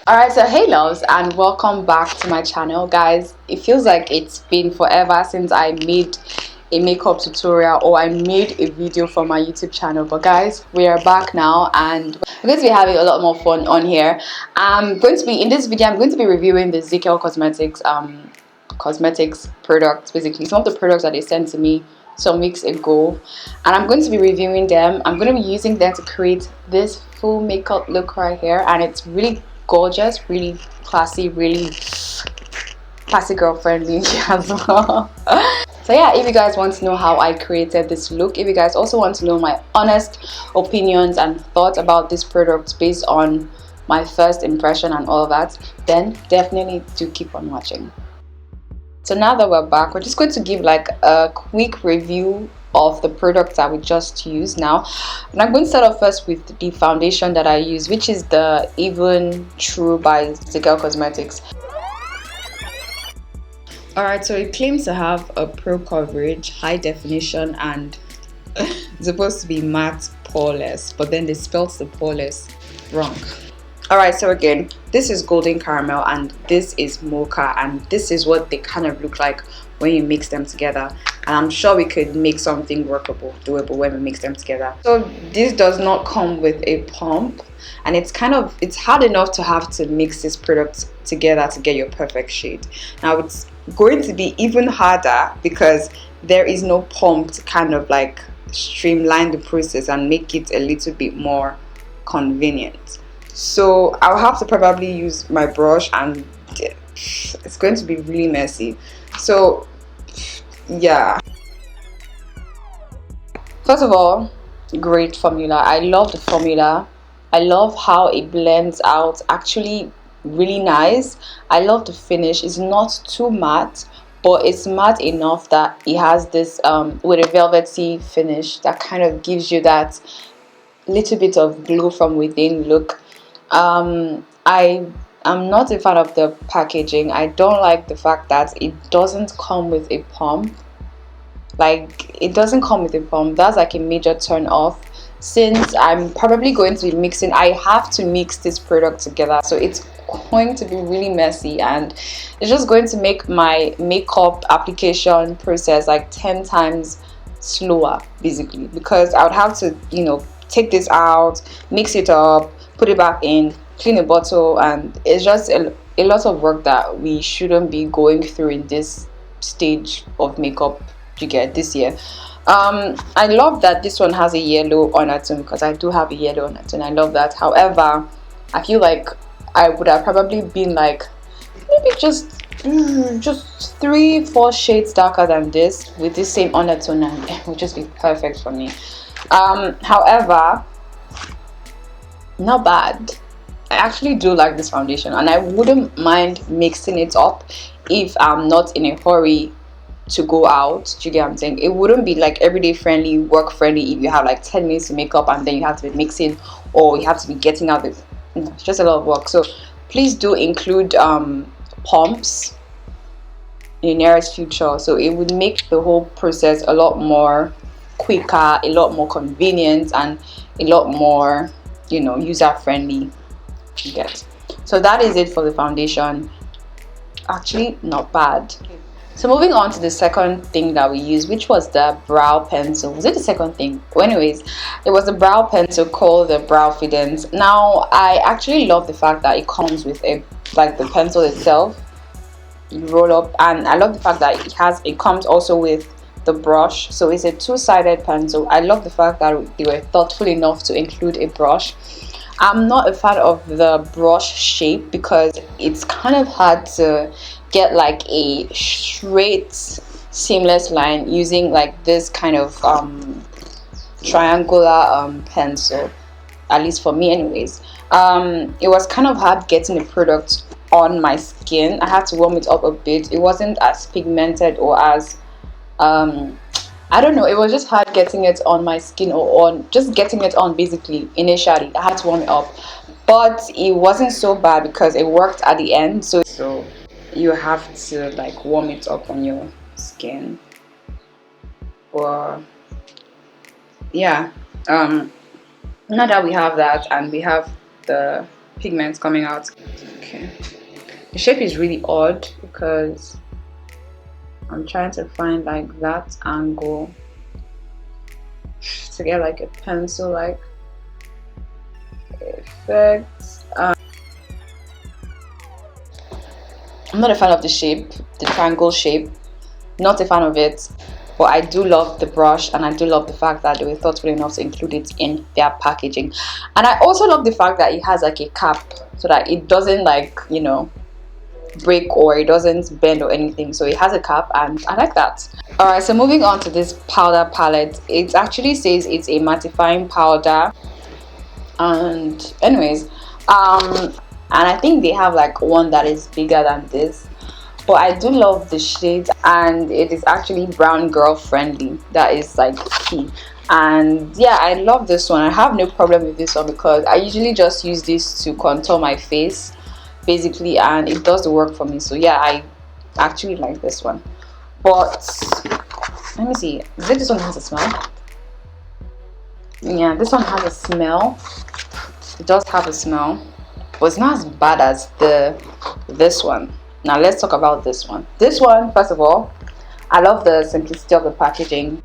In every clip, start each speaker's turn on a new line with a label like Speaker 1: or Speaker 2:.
Speaker 1: Alright, so hey loves, and welcome back to my channel, guys. It feels like it's been forever since I made a makeup tutorial or I made a video for my YouTube channel, but guys, we are back now and we're going to be having a lot more fun on here. I'm going to be in this video, I'm going to be reviewing the Zikel cosmetics products, basically some of the products that they sent to me some weeks ago, and I'm going to be reviewing them. I'm going to be using them to create this full makeup look right here, and it's really gorgeous, really classy, really classy girl friendly as well. So yeah, if you guys want to know how I created this look, if you guys also want to know my honest opinions and thoughts about this product based on my first impression and all of that, then definitely do keep on watching. So now that we're back, we're just going to give like a quick review of the products that we just used now. And I'm going to start off first with the foundation that I use, which is the Even True by Zikel Cosmetics. Alright, so it claims to have a pro coverage, high definition, and it's supposed to be matte poreless, but then they spelled the poreless wrong. Alright, so again, this is golden caramel and this is mocha, and this is what they kind of look like when you mix them together, and I'm sure we could make something workable, doable when we mix them together. So this does not come with a pump, and it's hard enough to have to mix this product together to get your perfect shade. Now it's going to be even harder because there is no pump to kind of like streamline the process and make it a little bit more convenient. So I'll have to probably use my brush, and it's going to be really messy. So yeah, first of all, great formula. I love the formula. I love how it blends out, actually really nice. I love the finish. It's not too matte, but it's matte enough that it has this with a velvety finish that kind of gives you that little bit of glow from within look. I am not a fan of the packaging. I don't like the fact that it doesn't come with a pump. Like, it doesn't come with a pump. That's like a major turn off. Since I'm probably going to be mixing, I have to mix this product together, so it's going to be really messy, and it's just going to make my makeup application process like 10 times slower, basically, because I would have to, you know, take this out, mix it up, put it back in, clean a bottle, and it's just a lot of work that we shouldn't be going through in this stage of makeup you get this year. I love that this one has a yellow undertone because I do have a yellow undertone. I love that. However, I feel like I would have probably been like maybe just 3-4 shades darker than this with this same undertone, and it would just be perfect for me. However, not bad. I actually do like this foundation, and I wouldn't mind mixing it up if I'm not in a hurry to go out. Do you get what I'm saying? It wouldn't be like everyday friendly, work friendly if you have like 10 minutes to make up and then you have to be mixing, or you have to be getting out the, it's just a lot of work. So please do include pumps in the nearest future, so it would make the whole process a lot more quicker, a lot more convenient, and a lot more, you know, user friendly. You get. So that is it for the foundation. Actually, not bad. So moving on to the second thing that we used, which was the brow pencil. Was it the second thing? Well, anyways, it was the brow pencil called the Browfidence. Now, I actually love the fact that it comes with a, like, the pencil itself, you roll up, and I love the fact that it comes also with the brush. So it's a two-sided pencil. I love the fact that they were thoughtful enough to include a brush. I'm not a fan of the brush shape because it's kind of hard to get like a straight seamless line using like this kind of triangular pencil, at least for me anyways. It was kind of hard getting the product on my skin. I had to warm it up a bit. It wasn't as pigmented or as I don't know, it was just hard getting it on my skin, or on just getting it on basically initially. I had to warm it up, but it wasn't so bad because it worked at the end. So you have to like warm it up on your skin. Or yeah, now that we have that and we have the pigments coming out. Okay, the shape is really odd because I'm trying to find like that angle to get like a pencil like effect. I'm not a fan of the shape, the triangle shape, not a fan of it, but I do love the brush, and I do love the fact that they were thoughtful enough to include it in their packaging. And I also love the fact that it has like a cap so that it doesn't like, you know, break or it doesn't bend or anything. So it has a cap and I like that. Alright, so moving on to this powder palette. It actually says it's a mattifying powder, and anyways, and I think they have like one that is bigger than this, but I do love the shade, and it is actually brown girl friendly. That is like key. And yeah, I love this one. I have no problem with this one because I usually just use this to contour my face basically, and it does the work for me. So yeah, I actually like this one. But let me see, this one has a smell. Yeah, this one has a smell. It does have a smell, but it's not as bad as this one. Now let's talk about this one. This one, first of all, I love the simplicity of the packaging.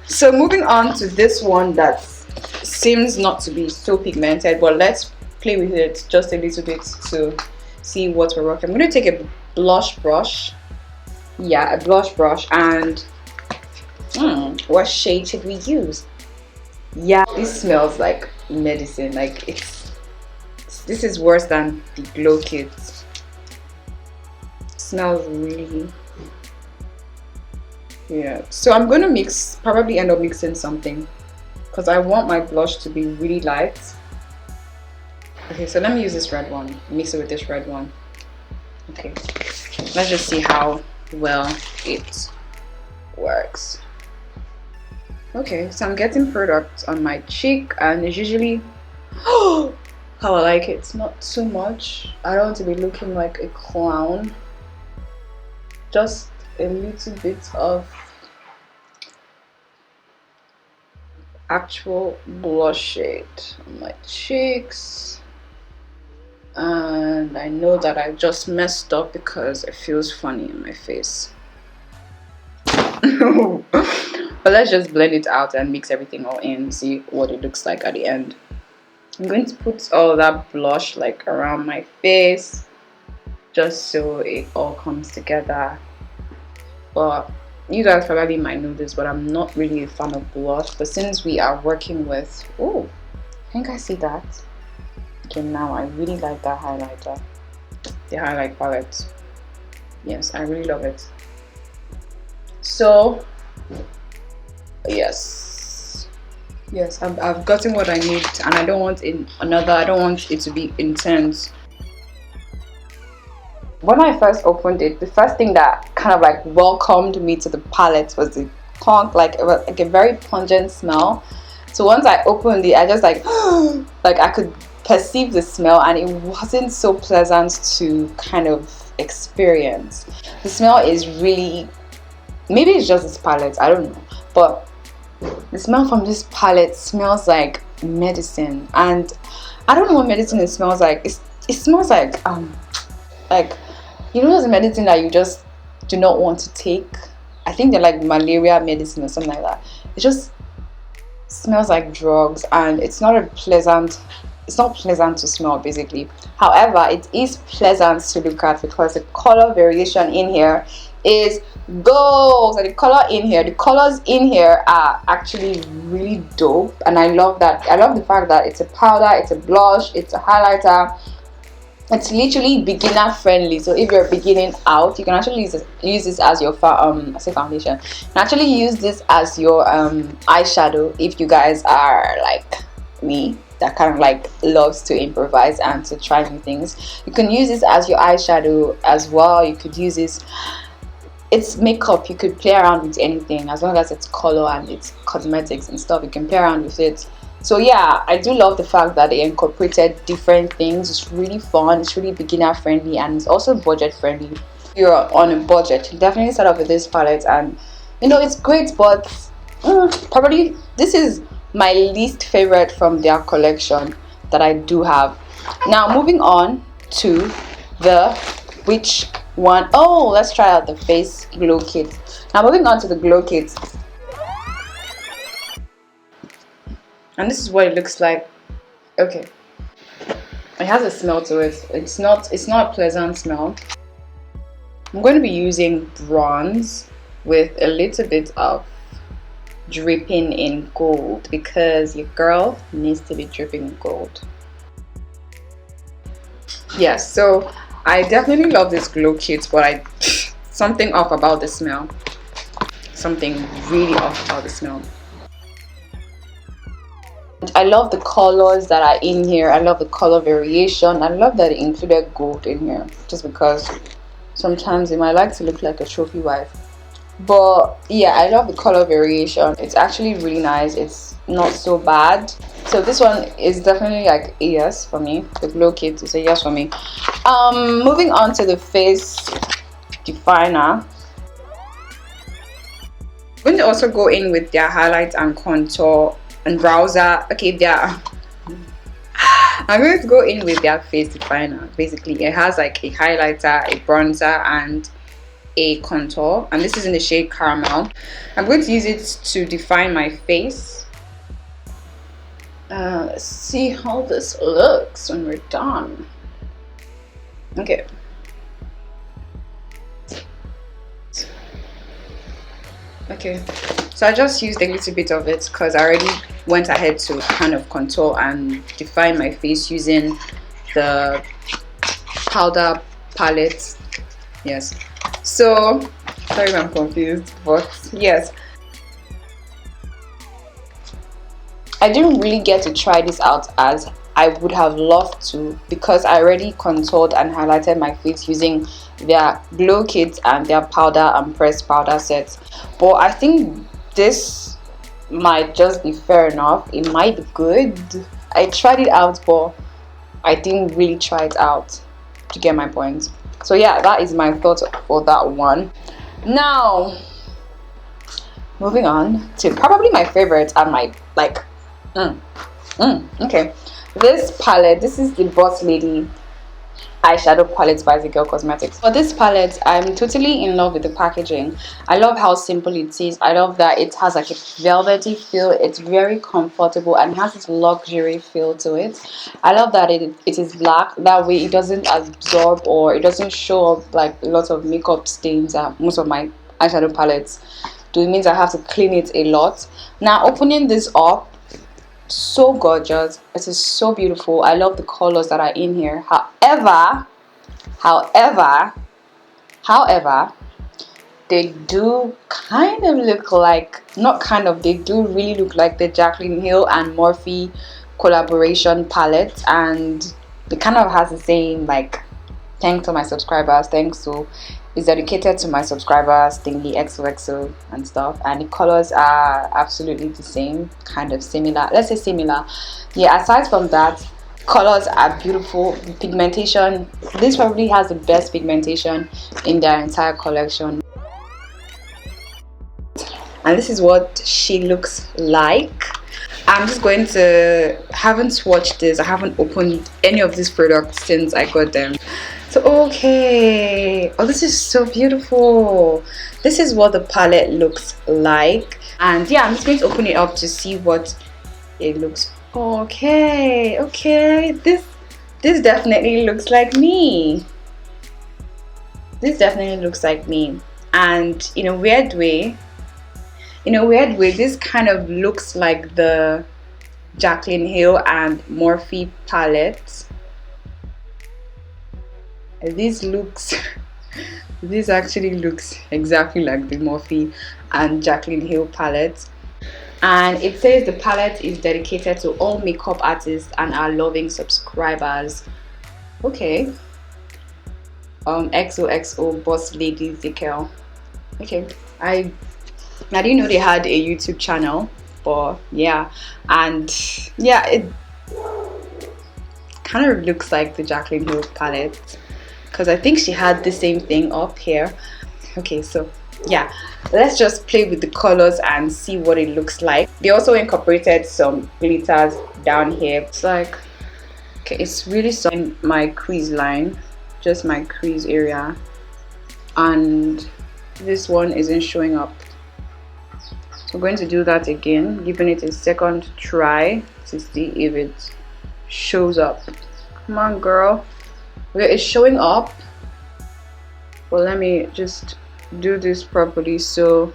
Speaker 1: So moving on to this one that seems not to be so pigmented, but let's play with it just a little bit to see what we're working. I'm going to take a blush brush. Yeah, a blush brush. And what shade should we use? Yeah, this smells like medicine. Like this is worse than the glow kit. Smells really, yeah. So I'm going to probably end up mixing something because I want my blush to be really light. Okay, so let me use this red one, mix it with this red one. Okay, let's just see how well it works. Okay, so I'm getting product on my cheek, and it's usually how I like it. It's not too much. I don't want to be looking like a clown. Just a little bit of actual blush shade on my cheeks. And I know that I just messed up because it feels funny in my face. But let's just blend it out and mix everything all in, see what it looks like at the end. I'm going to put all that blush like around my face just so it all comes together. But you guys probably might know this, but I'm not really a fan of blush. But since we are working with, oh, I think I see that. Okay, now I really like that highlighter, the highlight palette. Yes, I really love it. So yes, I've gotten what I need, and I don't want I don't want it to be intense. When I first opened it, the first thing that kind of like welcomed me to the palette was the like a very pungent smell. So once I opened it, I just like like I could perceive the smell, and it wasn't so pleasant to kind of experience. The smell is really, maybe it's just this palette, I don't know, but the smell from this palette smells like medicine, and I don't know what medicine it smells like. It smells like you know those medicine that you just do not want to take. I think they're like malaria medicine or something like that. It just smells like drugs, and it's not pleasant to smell basically. However, it is pleasant to look at because the color variation in here is gold. So the colors in here are actually really dope, and I love that. I love the fact that it's a powder, it's a blush, it's a highlighter. It's literally beginner friendly. So if you're beginning out, you can actually use this as your foundation. You can actually use this as your eyeshadow if you guys are like me, that kind of like loves to improvise and to try new things. You can use this as your eyeshadow as well. You could use this, it's makeup, you could play around with anything as long as it's color and it's cosmetics and stuff. You can play around with it. So yeah, I do love the fact that they incorporated different things. It's really fun, it's really beginner friendly, and it's also budget friendly. If you're on a budget, definitely start off with this palette, and you know it's great, but probably this is my least favorite from their collection. that I do have. Now moving on to the which one, oh, let's try out the face glow kit. Now moving on to the glow kit, and this is what it looks like. Okay, it has a smell to it. It's not a pleasant smell. I'm going to be using bronze with a little bit of dripping in gold, because your girl needs to be dripping in gold. Yes, so I definitely love this glow kit, but something off about the smell. Something really off about the smell. I love the colors that are in here. I love the color variation. I love that it included gold in here, just because sometimes it might like to look like a trophy wife. But yeah, I love the color variation. It's actually really nice. It's not so bad. So this one is definitely like a yes for me. The glow kit is a yes for me. Moving on to the face definer. I'm going to also go in with their highlight and contour and browser. Okay, I'm going to go in with their face definer. Basically, it has like a highlighter, a bronzer, and a contour, and this is in the shade caramel. I'm going to use it to define my face. Let's see how this looks when we're done. Okay. Okay, so I just used a little bit of it because I already went ahead to kind of contour and define my face using the powder palette. Yes, so sorry if I'm confused, but yes, I didn't really get to try this out as I would have loved to, because I already contoured and highlighted my face using their glow kits and their powder and pressed powder sets. But I think this might just be fair enough. It might be good. I tried it out, but I didn't really try it out, to get my point. So yeah, that is my thought for that one. Now moving on to probably my favorite and my like okay, this palette. This is the Boss Lady eyeshadow palette by Zikel Cosmetics. For this palette, I'm totally in love with the packaging. I love how simple it is. I love that it has like a velvety feel. It's very comfortable and has this luxury feel to it. I love that it is black. That way it doesn't absorb, or it doesn't show up like a lot of makeup stains that most of my eyeshadow palettes do. It means I have to clean it a lot. Now opening this up, so gorgeous. It is so beautiful. I love the colors that are in here. However, they do kind of look like, not kind of, they do really look like the Jaclyn Hill and Morphe collaboration palette, and it kind of has the same like thanks to my subscribers, thanks to, is dedicated to my subscribers thingy, xoxo and stuff, and the colors are absolutely the same, kind of similar, let's say similar. Yeah, aside from that, colors are beautiful. The pigmentation, this probably has the best pigmentation in their entire collection, and this is what she looks like. I'm just going to, haven't swatched this, I haven't opened any of these products since I got them. So okay, oh, this is so beautiful. This is what the palette looks like, and yeah, I'm just going to open it up to see what it looks. Okay, this definitely looks like me. This definitely looks like me, and in a weird way, this kind of looks like the Jaclyn Hill and Morphe palette. This actually looks exactly like the Morphe and Jaclyn Hill palette, and it says the palette is dedicated to all makeup artists and our loving subscribers. Okay, xoxo Boss Lady Zikel. Okay, I didn't know they had a YouTube channel, but yeah, and yeah, it kind of looks like the Jaclyn Hill palette, because I think she had the same thing up here. Okay, so yeah, let's just play with the colors and see what it looks like. They also incorporated some glitters down here. It's like Okay, it's really in my crease line, just my crease area, and this one isn't showing up. So I'm going to do that again, giving it a second try to see if it shows up. Come on, girl. Okay, it's showing up. Well, let me just do this properly so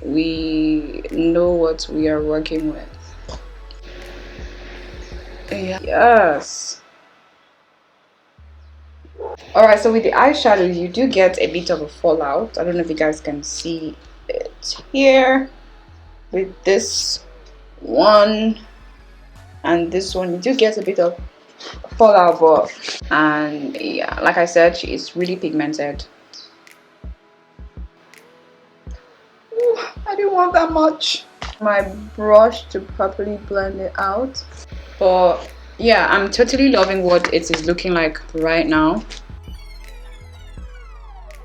Speaker 1: we know what we are working with. Yes. Alright, so with the eyeshadow, you do get a bit of a fallout. I don't know if you guys can see it here. With this one and this one, you do get a bit of fallout, but and yeah, like I said, she is really pigmented. Ooh, I didn't want that much. My brush to properly blend it out. But yeah, I'm totally loving what it is looking like right now.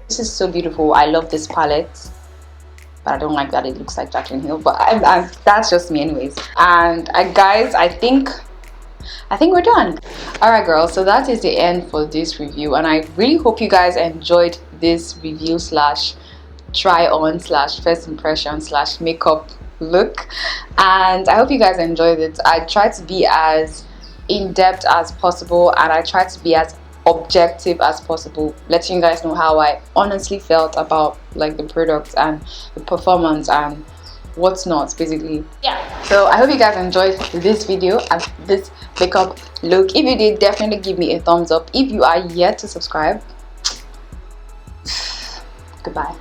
Speaker 1: This is so beautiful. I love this palette, but I don't like that it looks like Jaclyn Hill, but that's just me anyways. And guys, I think we're done. Alright girls, so that is the end for this review, and I really hope you guys enjoyed this review slash try on slash first impression slash makeup look, and I hope you guys enjoyed it. I tried to be as in-depth as possible, and I tried to be as objective as possible, letting you guys know how I honestly felt about like the products and the performance and what's not, basically. Yeah, so I hope you guys enjoyed this video and this makeup look. If you did, definitely give me a thumbs up. If you are yet to subscribe, goodbye.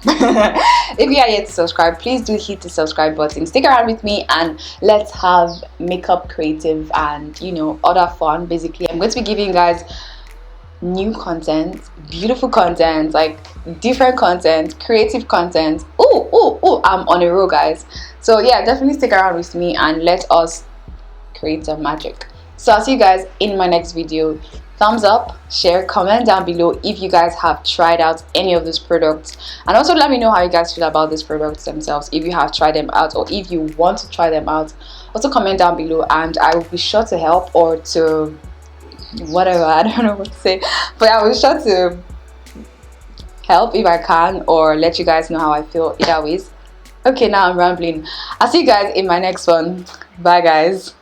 Speaker 1: If you are yet to subscribe, please do hit the subscribe button. Stick around with me and let's have makeup creative and, you know, other fun. Basically, I'm going to be giving you guys new content, beautiful content, like different content, creative content. Oh, I'm on a roll, guys. So yeah, definitely stick around with me and let us create some magic. So I'll see you guys in my next video. Thumbs up, share, comment down below if you guys have tried out any of these products, and also let me know how you guys feel about these products themselves, if you have tried them out or if you want to try them out. Also comment down below and I will be sure to help, or to whatever, I don't know what to say, but I will be sure to help if I can, or let you guys know how I feel either ways. Okay, now I'm rambling. I'll see you guys in my next one. Bye guys.